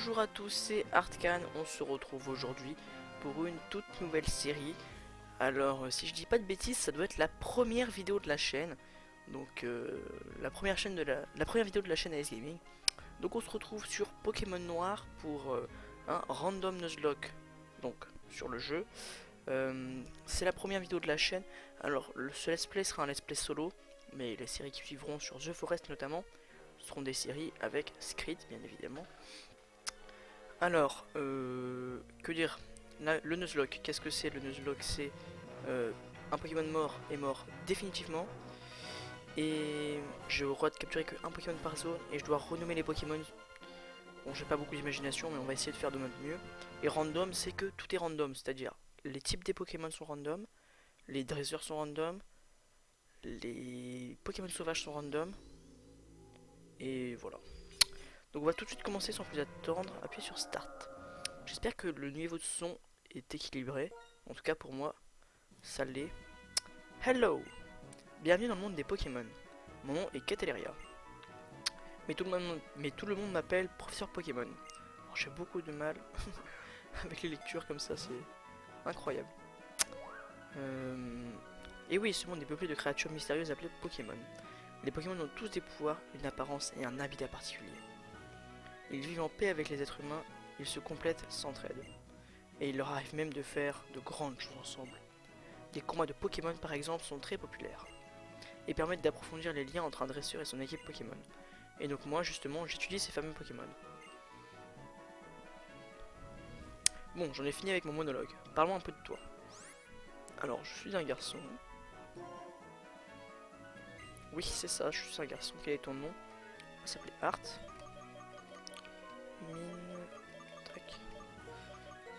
Bonjour à tous, c'est Artcan, on se retrouve aujourd'hui pour une toute nouvelle série. Alors si je dis pas de bêtises, ça doit être la première vidéo de la chaîne. Donc la première la première vidéo de la chaîne AS Gaming. Donc on se retrouve sur Pokémon Noir pour un Random Nuzlocke. Donc sur le jeu. C'est la première vidéo de la chaîne. Alors ce let's play sera un let's play solo. Mais les séries qui suivront sur The Forest notamment seront des séries avec Skrit bien évidemment. Alors, que dire, le Nuzlocke, qu'est-ce que c'est le Nuzlocke? C'est un Pokémon mort est mort définitivement. Et j'ai le droit de capturer qu'un Pokémon par zone. Et je dois renommer les Pokémon. Bon, j'ai pas beaucoup d'imagination, mais on va essayer de faire de notre mieux. Et random, c'est que tout est random. C'est-à-dire, les types des Pokémon sont random. Les dresseurs sont random. Les Pokémon sauvages sont random. Et voilà. Donc on va tout de suite commencer sans plus attendre. Appuyez sur Start. J'espère que le niveau de son est équilibré. En tout cas pour moi, ça l'est. Hello! Bienvenue dans le monde des Pokémon. Mon nom est Cateleria. Mais tout le monde m'appelle Professeur Pokémon. Alors, j'ai beaucoup de mal avec les lectures comme ça, c'est incroyable. Et oui, ce monde est peuplé de créatures mystérieuses appelées Pokémon. Les Pokémon ont tous des pouvoirs, une apparence et un habitat particulier. Ils vivent en paix avec les êtres humains, ils se complètent, s'entraident. Et il leur arrive même de faire de grandes choses ensemble. Les combats de Pokémon par exemple sont très populaires et permettent d'approfondir les liens entre un dresseur et son équipe Pokémon. Et donc moi justement j'étudie ces fameux Pokémon. Bon, j'en ai fini avec mon monologue. Parlons un peu de toi. Alors, je suis un garçon. Oui, c'est ça, je suis un garçon. Quel est ton nom? Il va s'appeler Art. Mine. Tac.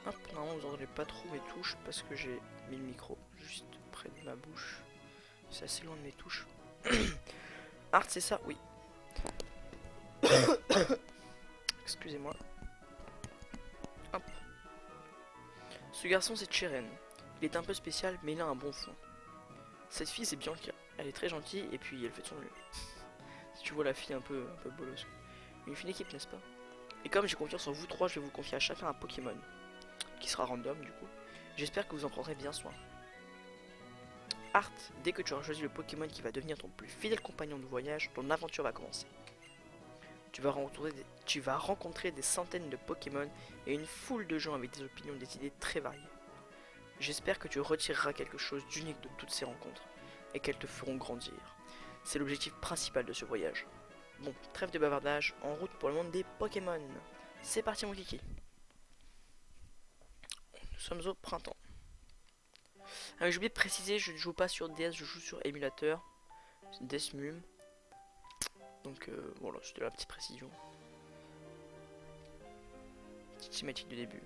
Hop, normalement vous n'entendez pas trop mes touches parce que j'ai mis le micro juste près de ma bouche. C'est assez loin de mes touches. Art, c'est ça? Oui. Excusez-moi. Hop. Ce garçon, c'est Cheren. Il est un peu spécial, mais il a un bon fond. Cette fille, c'est Bianca. Elle est très gentille et puis elle fait de son mieux. Si tu vois la fille un peu bolosse. Une fine équipe, n'est-ce pas? Et comme j'ai confiance en vous trois, je vais vous confier à chacun un Pokémon. Qui sera random, du coup. J'espère que vous en prendrez bien soin. Art, dès que tu auras choisi le Pokémon qui va devenir ton plus fidèle compagnon de voyage, ton aventure va commencer. Tu vas rencontrer des centaines de Pokémon et une foule de gens avec des opinions et des idées très variées. J'espère que tu retireras quelque chose d'unique de toutes ces rencontres et qu'elles te feront grandir. C'est l'objectif principal de ce voyage. Bon, trêve de bavardage, en route pour le monde des Pokémon. C'est parti mon kiki. Nous sommes au printemps. Ah, j'ai oublié de préciser, je ne joue pas sur DS, je joue sur émulateur. C'est Desmum. Donc voilà, c'était la petite précision. Petite cinématique de début.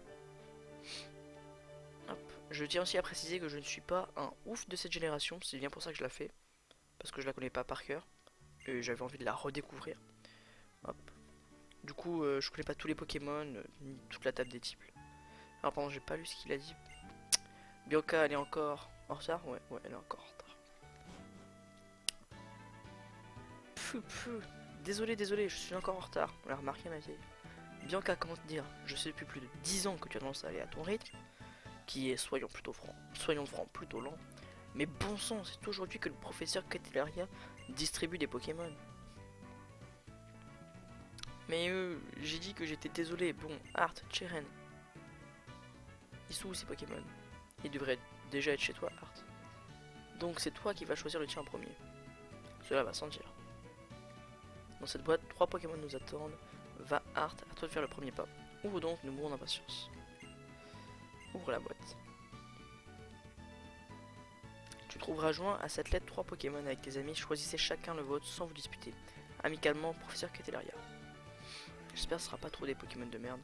Hop. Je tiens aussi à préciser que je ne suis pas un ouf de cette génération, c'est bien pour ça que je la fais. Parce que je la connais pas par cœur. Et j'avais envie de la redécouvrir. Hop. Du coup, je connais pas tous les Pokémon, ni toute la table des types. Alors pardon, j'ai pas lu ce qu'il a dit. Bianca, elle est encore en retard? Ouais, elle est encore en retard. Désolé, je suis encore en retard. On l'a remarqué ma vieille. Bianca, comment te dire? Je sais depuis plus de 10 ans que tu as tendance à aller à ton rythme, qui est, soyons francs, plutôt lent. Mais bon sang, c'est aujourd'hui que le professeur Catelaria distribue des Pokémon. Mais j'ai dit que j'étais désolé. Bon, Art, Cheren. Ils sont où ces Pokémon? Ils devraient déjà être chez toi, Art. Donc c'est toi qui vas choisir le tien en premier. Cela va sans dire. Dans cette boîte, 3 Pokémon nous attendent. Va Art, à toi de faire le premier pas. Ouvre donc, nous mourons d'impatience. Ouvre la boîte. Tu trouveras joint à cette lettre 3 Pokémon avec tes amis. Choisissez chacun le vôtre sans vous disputer. Amicalement, professeur Catelaria. J'espère que ce sera pas trop des Pokémon de merde.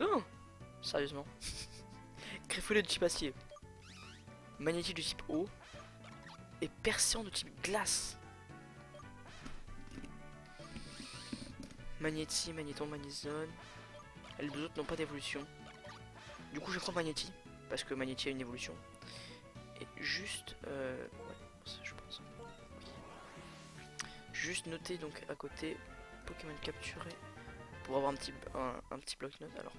Oh, sérieusement. Griffolet de type acier. Magnétique de type eau. Et Perséant de type glace. Magnéti, Magnéton, Magnézone. Les deux autres n'ont pas d'évolution. Du coup je prends Magnéti. Parce que Magnéti a une évolution. Et juste... ouais, je pense. Juste noter donc à côté Pokémon capturé pour avoir un petit bloc-notes. Alors,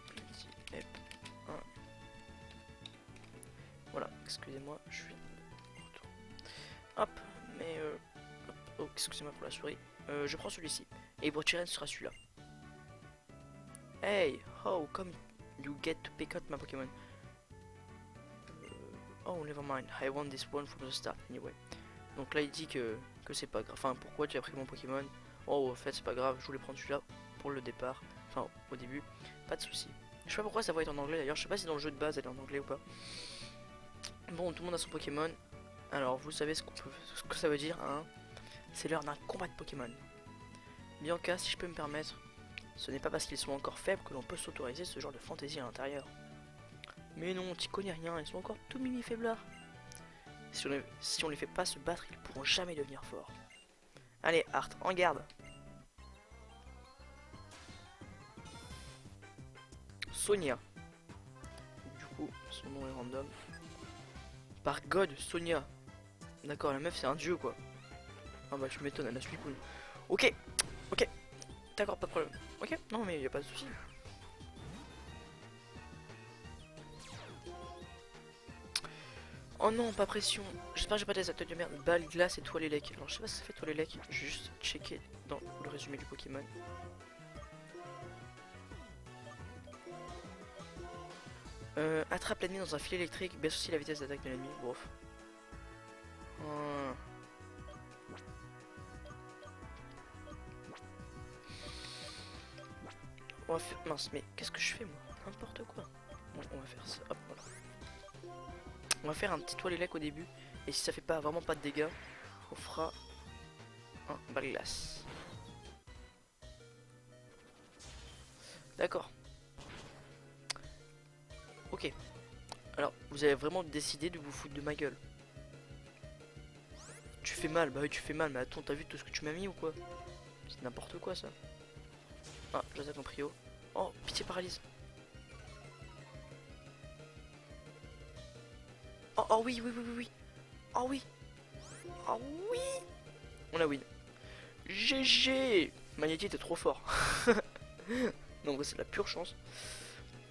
petit F1. Voilà, excusez-moi, je suis retour. Hop, mais hop, oh, excusez-moi pour la souris. Je prends celui-ci. Et pour Tyren, ce sera celui-là. Hey, how come you get to pick up my Pokémon? Oh, never mind, I want this one from the start anyway. Donc là, il dit que c'est pas grave. Enfin, pourquoi tu as pris mon Pokémon? Oh, en fait, c'est pas grave, je voulais prendre celui-là pour le départ. Enfin, au début, pas de soucis. Je sais pas pourquoi ça va être en anglais d'ailleurs, je sais pas si dans le jeu de base elle est en anglais ou pas. Bon, tout le monde a son Pokémon. Alors, vous savez ce que ça veut dire, hein? C'est l'heure d'un combat de Pokémon. Bianca, si je peux me permettre, ce n'est pas parce qu'ils sont encore faibles que l'on peut s'autoriser ce genre de fantaisie à l'intérieur. Mais non, t'y connais rien, ils sont encore tout mimi faiblards. Si on les fait pas se battre, ils pourront jamais devenir forts. Allez, Art, en garde. Sonia. Du coup, son nom est random. Par God, Sonia. D'accord, la meuf c'est un dieu quoi. Ah bah tu m'étonnes, elle a Suicune. Ok, ok, d'accord, pas de problème. Ok, non mais y a pas de souci. Oh non, pas pression. J'espère que j'ai pas des attaques de merde. Balle, glace et toile élec. Alors je sais pas si ça fait toile élec. J'ai juste checké dans le résumé du Pokémon. Attrape l'ennemi dans un fil électrique, baisse aussi la vitesse d'attaque de l'ennemi. Bof. On va faire... Mince, mais qu'est-ce que je fais moi? N'importe quoi. Bon, on va faire ça. Hop, voilà. On va faire un petit toile élec au début. Et si ça fait vraiment pas de dégâts, on fera un balle glace. D'accord. Ok. Alors, vous avez vraiment décidé de vous foutre de ma gueule. Tu fais mal, bah oui tu fais mal, mais attends, t'as vu tout ce que tu m'as mis ou quoi? C'est n'importe quoi ça. Ah, j'attaque mon prio. Oh, pitié paralyse. Oh, oh oui, oui, oui, oui, oui. Oh oui. Oh oui. On a win. GG. Magnéti était trop fort. Non, c'est de la pure chance.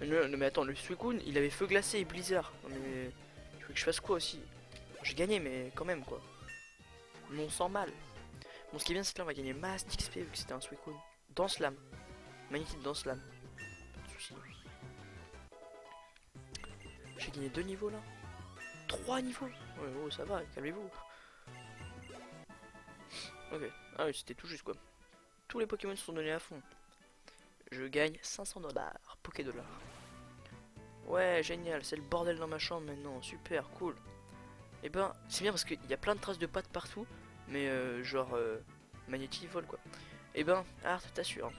Non, mais attends, le Suicune, il avait feu glacé et blizzard. Non, mais tu veux que je fasse quoi aussi? J'ai gagné, mais quand même, quoi. Mais on sent mal. Bon, ce qui est bien, c'est que là, on va gagner masse d'XP vu que c'était un Suicune. Dans Slam. Magnétique dans Slam. Pas de soucis. J'ai gagné 2 niveaux, là. 3 niveaux. Ouais, oh, ça va, calmez-vous. Ok. Ah oui, c'était tout juste, quoi. Tous les Pokémon se sont donnés à fond. Je gagne 500 $. Poké dollars. Ouais, génial, c'est le bordel dans ma chambre maintenant, super, cool. Et ben, c'est bien parce qu'il y a plein de traces de pattes partout, mais genre, Magnéti vole quoi. Et ben, Art, t'assure,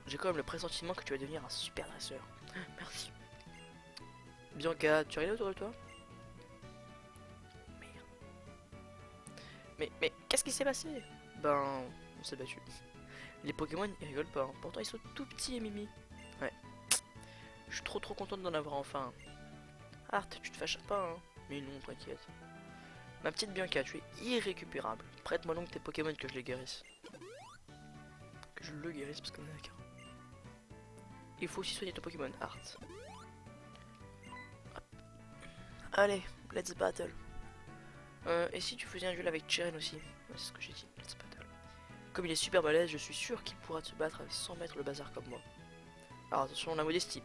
j'ai quand même le pressentiment que tu vas devenir un super dresseur. Merci. Bianca, tu regardes autour de toi? Merde. Mais qu'est-ce qui s'est passé? Ben, on s'est battu. Les Pokémon, ils rigolent pas, hein. Pourtant ils sont tout petits et mimi. Ouais. Je suis trop contente d'en avoir enfin. Art, tu te fâches pas, hein? Mais non, t'inquiète. Ma petite Bianca, tu es irrécupérable. Prête-moi donc tes Pokémon que je les guérisse. Que je le guérisse parce qu'on est à 40. Il faut aussi soigner ton Pokémon, Art. Hop. Allez, let's battle. Et si tu faisais un duel avec Tyren aussi? Ouais, c'est ce que j'ai dit, let's battle. Comme il est super balèze, je suis sûr qu'il pourra se battre sans mettre le bazar comme moi. Alors attention, la modestie.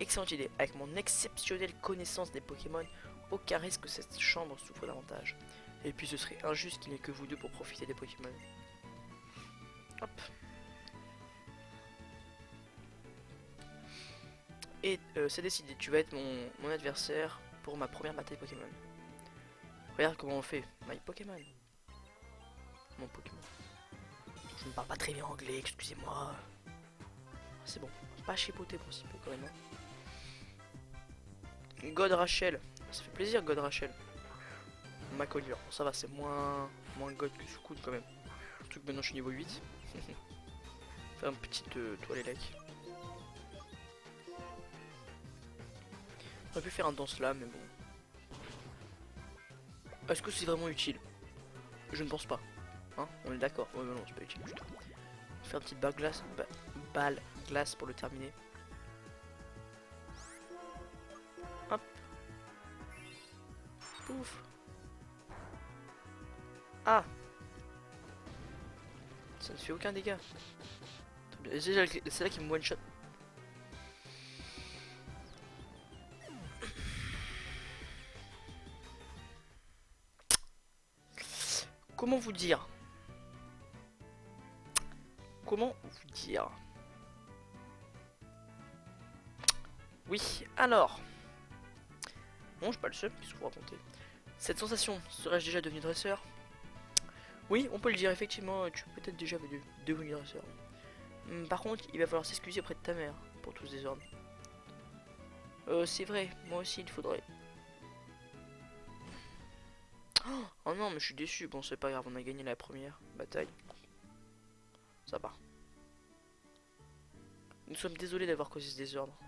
Excellente idée. Avec mon exceptionnelle connaissance des Pokémon, aucun risque que cette chambre souffre davantage. Et puis ce serait injuste qu'il n'y ait que vous deux pour profiter des Pokémon. Hop. Et c'est décidé, tu vas être mon adversaire pour ma première bataille Pokémon. Regarde comment on fait. My Pokémon. Mon Pokémon. Je ne parle pas très bien anglais, excusez-moi. C'est bon, pas chipoter pour si peu quand même. God Rachel. Ça fait plaisir God Rachel. Macolier, ça va, c'est moins God que Suicune quand même. Surtout que maintenant je suis niveau 8. Faire une petite toile élec. On aurait pu faire un danse là, mais bon. Est-ce que c'est vraiment utile? Je ne pense pas. Hein, on est d'accord. Ouais, non, c'est pas utile du tout. Faire une petite balle glace, balle glace pour le terminer. Hop. Pouf. Ah. Ça ne fait aucun dégât. C'est là qui me one shot. Comment vous dire? Comment vous dire? Oui, alors. Bon, je suis pas le seul, qu'est-ce que vous racontez? Cette sensation, serais-je déjà devenu dresseur? Oui, on peut le dire, effectivement, tu peux peut-être déjà devenu dresseur. Par contre, il va falloir s'excuser auprès de ta mère pour tous ces ordres. C'est vrai, moi aussi il faudrait. Oh non, mais je suis déçu. Bon, c'est pas grave, on a gagné la première bataille. Ça va. Nous sommes désolés d'avoir causé ce désordre.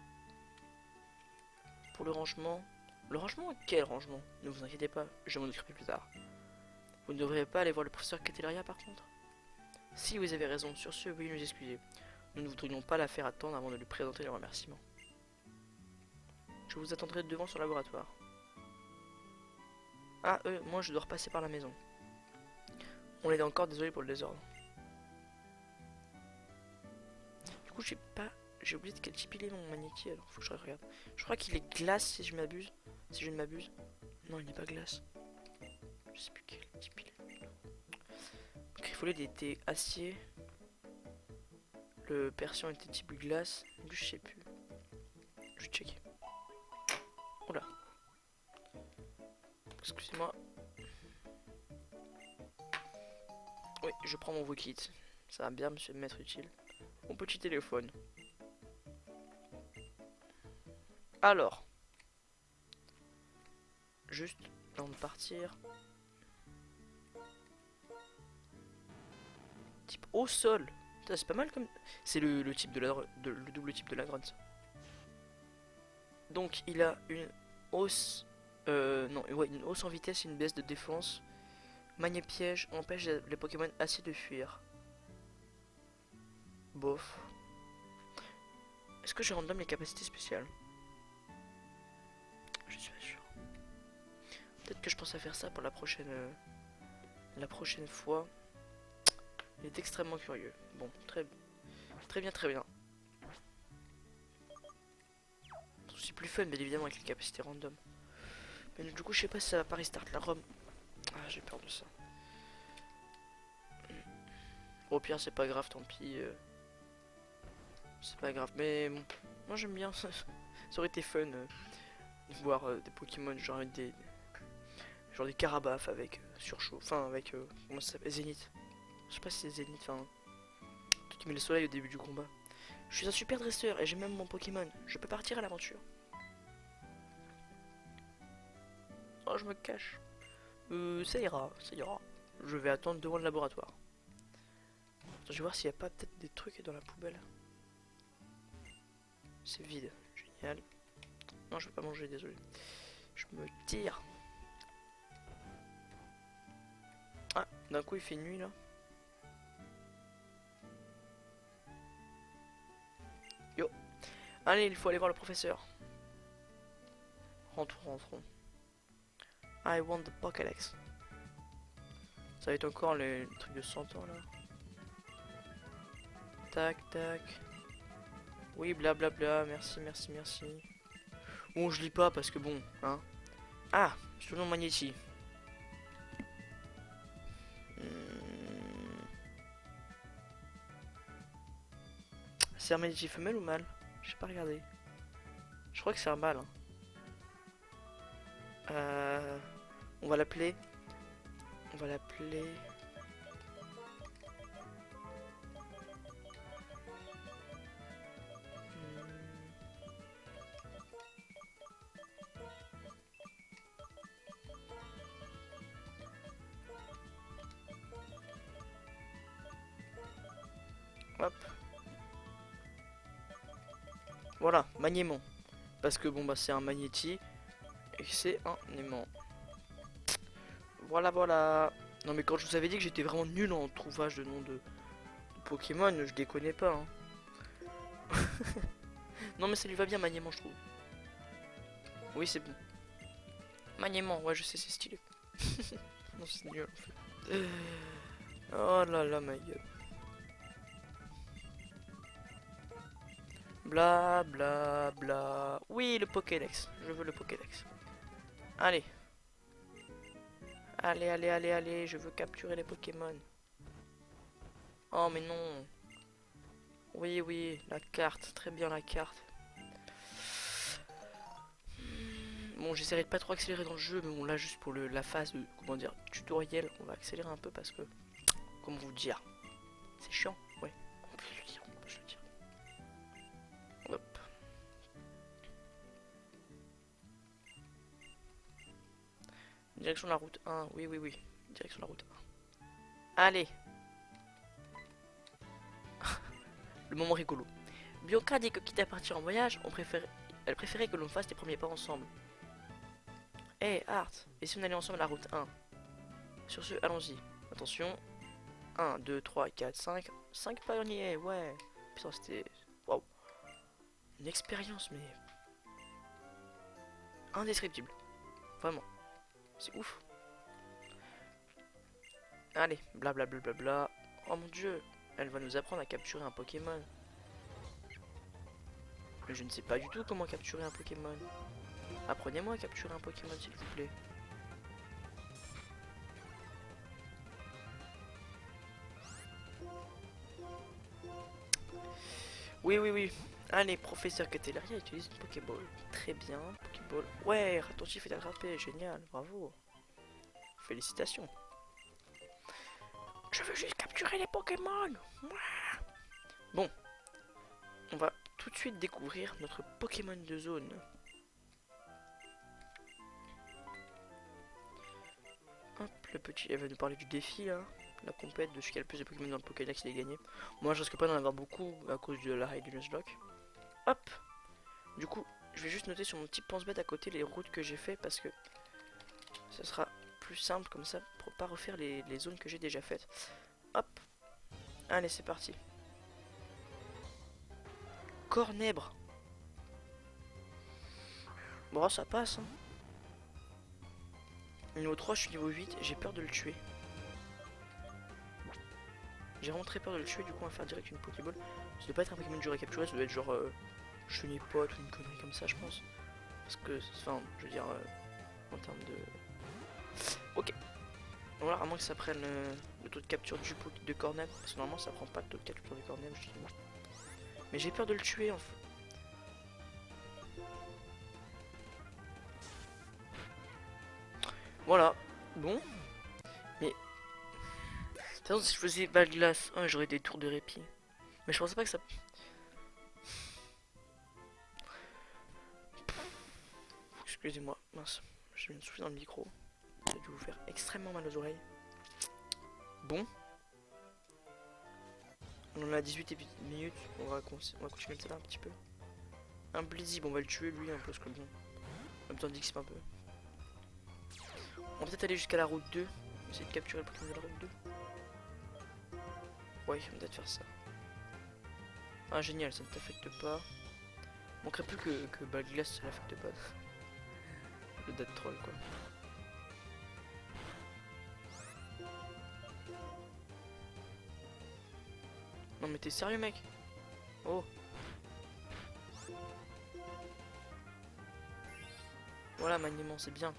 Pour le rangement... Le rangement? Quel rangement? Ne vous inquiétez pas, je m'en occuperai plus tard. Vous ne devriez pas aller voir le professeur Catelaria par contre? Si vous avez raison, sur ce, veuillez nous excuser. Nous ne voudrions pas la faire attendre avant de lui présenter les remerciements. Je vous attendrai devant son laboratoire. Ah, moi je dois repasser par la maison. On est encore désolé pour le désordre. Du coup, j'ai oublié de quel type il est mon magnéti, alors faut que je regarde. Je crois qu'il est glace si je m'abuse. Si je ne m'abuse. Non, il n'est pas glace. Je sais plus quel type il est. Le griffolet était acier. Le persian était type glace. Je sais plus. Je vais checker. Oula. Excusez-moi. Oui, je prends mon Wokit. Ça va bien m'être utile. Mon petit téléphone. Alors. Juste avant de partir. Type au sol. C'est pas mal comme... C'est le type le double type de la grotte. Donc il a une hausse... non, ouais, une hausse en vitesse et une baisse de défense. Magné piège empêche les Pokémon acier de fuir. Bof. Est-ce que je random les capacités spéciales? Je suis pas sûr. Peut-être que je pense à faire ça pour la prochaine fois. Il est extrêmement curieux. Bon, très bien, très bien. C'est plus fun, bien évidemment, avec les capacités random. Mais du coup, je sais pas si ça va pas restart la ROM. Ah, j'ai peur de ça. Au pire, c'est pas grave, tant pis. C'est pas grave, mais bon, moi j'aime bien. Ça aurait été fun de voir des Pokémon genre des Carabaf avec surchauffe. Enfin, avec. Comment ça s'appelle? Zénith. Je sais pas si c'est Zénith, enfin. Tout qui met le soleil au début du combat. Je suis un super dresseur et j'ai même mon Pokémon. Je peux partir à l'aventure. Oh, je me cache. Ça ira, ça ira. Je vais attendre devant le laboratoire. Attends, je vais voir s'il n'y a pas peut-être des trucs dans la poubelle. C'est vide, génial. Non, je vais pas manger, désolé. Je me tire. Ah, d'un coup il fait nuit là. Yo. Allez, il faut aller voir le professeur. Rentrons. I want the Pokédex. Ça va être encore les trucs de 100 ans là. Tac, tac. Oui, blablabla, merci. Bon, je lis pas parce que bon, hein. Ah, selon Magnéti. C'est un Magnéti femelle ou mâle? J'ai pas regardé. Je crois que c'est un mâle. Hein. On va l'appeler. Hop. Voilà, Magnémon. Parce que bon bah c'est un Magnéti et c'est un aimant. Voilà. Non mais quand je vous avais dit que j'étais vraiment nul en trouvage de nom de Pokémon, je déconnais pas. Hein. Non mais ça lui va bien maniement je trouve. Oui c'est bon. Maniement, ouais je sais c'est stylé. Non c'est nul en fait. Oh là là ma gueule. Bla bla bla. Oui le Pokédex, je veux le Pokédex. Allez. Allez allez allez allez, je veux capturer les Pokémon. Oh mais non. Oui oui, la carte, très bien la carte. Bon, j'essaierai de pas trop accélérer dans le jeu, mais bon, là, juste pour la phase de, comment dire, tutoriel, on va accélérer un peu parce que, comment vous dire, c'est chiant, ouais, on peut le dire, on peut le dire. Hop. Direction de la route 1, oui, oui, oui, direction de la route 1. Allez. Le moment rigolo. Bianca dit que quitte à partir en voyage, elle préférait que l'on fasse les premiers pas ensemble. Hey, Art, et si on allait ensemble à la route 1? Sur ce, allons-y. Attention. 1, 2, 3, 4, 5. 5 pionniers, ouais. Putain, c'était... Waouh. Une expérience, mais... indescriptible. Vraiment. C'est ouf. Allez, blablabla. Bla, bla, bla, bla. Oh mon dieu. Elle va nous apprendre à capturer un Pokémon. Mais je ne sais pas du tout comment capturer un Pokémon. Apprenez-moi à capturer un Pokémon, s'il vous plaît. Oui, oui, oui. Allez, professeur Catelaria utilise une Pokéball. Très bien, Pokéball. Ouais, attentif et attrapé, génial, bravo. Félicitations. Je veux juste capturer les Pokémon. Bon, on va tout de suite découvrir notre Pokémon de zone. Hop, le petit, elle va nous parler du défi là. La compète de celui qui a le plus de Pokémon dans le Pokédex, il est gagné. Moi, je risque pas d'en avoir beaucoup à cause de la raid du Nuzlocke. Hop. Du coup, je vais juste noter sur mon petit pense-bête à côté les routes que j'ai fait parce que ce sera plus simple comme ça pour pas refaire les zones que j'ai déjà faites. Hop. Allez, c'est parti. Cornèbre. Bon, ça passe. Hein. Niveau 3, je suis niveau 8. J'ai peur de le tuer. J'ai vraiment très peur de le tuer. Du coup, on va faire direct une Pokéball. Ça doit pas être un Pokémon dur à capturer. Ça doit être genre Chenipot ou une connerie comme ça, je pense. Parce que, enfin, je veux dire, en termes de. Ok. Voilà, à moins que ça prenne le taux de capture de Cornèbre. Parce que normalement, ça prend pas le taux de capture de Cornèbre, justement. Mais j'ai peur de le tuer en fait. Voilà. Bon. Mais. De toute façon, si je faisais balle glace, j'aurais des tours de répit. Mais je pensais pas que ça. Excusez-moi, mince. Je viens de souffler dans le micro. Ça a dû vous faire extrêmement mal aux oreilles. Bon. On en a 18 minutes. On va continuer de ça un petit peu. Un Blizzy, bon, on va le tuer lui un peu, parce que bon. On a besoin d'XP un peu. On va peut-être aller jusqu'à la route 2. Essayer de capturer le Pokémon de la route 2. Ouais, on va peut-être faire ça. Ah, génial, ça ne t'affecte pas. Manquerait plus que Balglass, ça l'affecte pas. Le date troll, quoi. Non, mais t'es sérieux, mec? Oh. Voilà, maniement, c'est bien.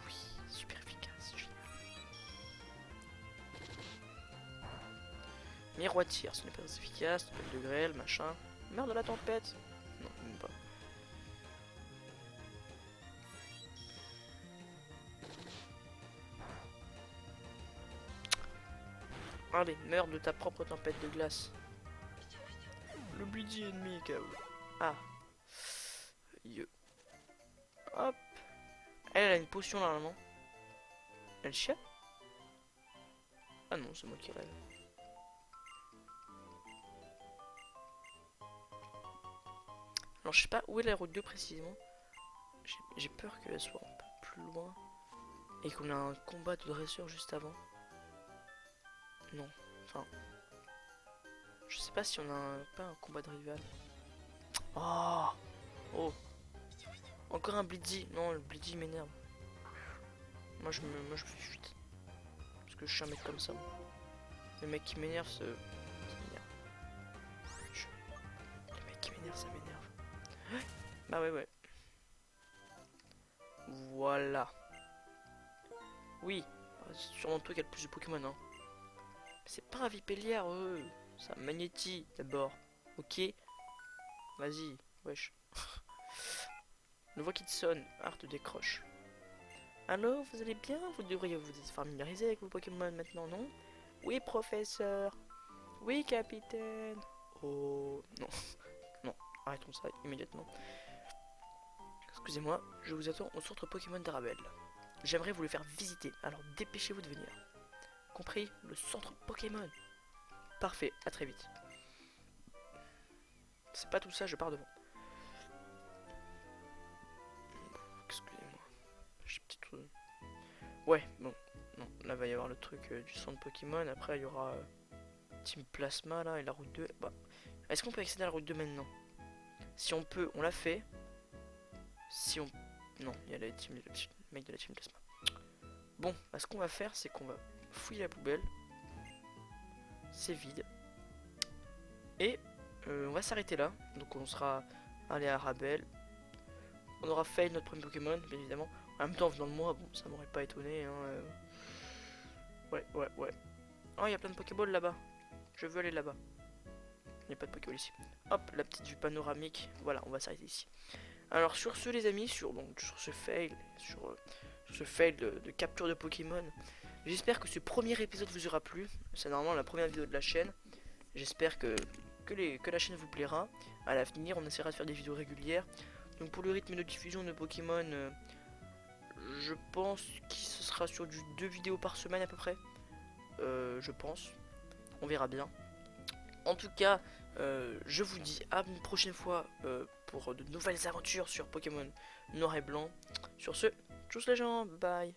Oui, super efficace, génial. Miroitir, ce n'est pas très efficace. Tempête de grêle, machin. Meurt de la tempête. Non, même pas. Allez, meurs de ta propre tempête de glace. Le Blizzy ennemi KO. Ah. Hop. Elle a une potion normalement. Elle chie. Ah non, c'est moi qui rêve. Alors je sais pas où est la route 2 précisément. J'ai peur qu'elle soit un peu plus loin. et qu'on a un combat de dresseur juste avant. Non, enfin, je sais pas si on a pas un combat de rival. Oh, oh, encore un Blitzy. Non, le Blitzy m'énerve. Moi je fais fuite. Parce que je suis un mec comme ça. Le mec qui m'énerve, ça m'énerve. Le mec qui m'énerve, ça m'énerve. Bah ouais. Voilà. Oui, c'est sûrement toi qui as le plus de Pokémon, hein. C'est pas un Vipelliar, c'est un Magnéti d'abord. Ok, vas-y, wesh. Le voix qui te sonne, Art décroche. Alors, vous allez bien? Vous devriez vous familiariser avec vos Pokémon maintenant, non? Oui, professeur. Oui, capitaine. Oh, non, non, arrêtons ça immédiatement. Excusez-moi, je vous attends au centre Pokémon d'Arabelle. J'aimerais vous le faire visiter, alors dépêchez-vous de venir. Compris? Le centre Pokémon. Parfait, à très vite. C'est pas tout ça, je pars devant. Excusez-moi. J'ai peut-être. Ouais, bon. Non, là va y avoir le truc du centre Pokémon. Après, il y aura Team Plasma là et la route 2. Bah, est-ce qu'on peut accéder à la route 2 maintenant? Si on peut, on l'a fait. Si on. Non, il y a le mec de la Team Plasma. Bon, bah, ce qu'on va faire, c'est qu'on va fouiller la poubelle. C'est vide. Et on va s'arrêter là. Donc on sera allé à Rabel. On aura fait notre premier Pokémon, bien évidemment. En même temps, venant de moi, bon, ça m'aurait pas étonné. Hein, Ouais. Oh, il y a plein de Pokéballs là-bas. Je veux aller là-bas. Il n'y a pas de Pokéball ici. Hop, la petite vue panoramique. Voilà, on va s'arrêter ici. Alors sur ce, les amis, sur ce fail, sur ce fail de capture de Pokémon, j'espère que ce premier épisode vous aura plu. C'est normalement la première vidéo de la chaîne. J'espère que la chaîne vous plaira. À l'avenir, on essaiera de faire des vidéos régulières. Donc pour le rythme de diffusion de Pokémon, je pense que ce sera sur du 2 vidéos par semaine à peu près. Je pense. On verra bien. En tout cas, je vous dis à une prochaine fois pour de nouvelles aventures sur Pokémon Noir et Blanc. Sur ce, tchuss les gens, bye.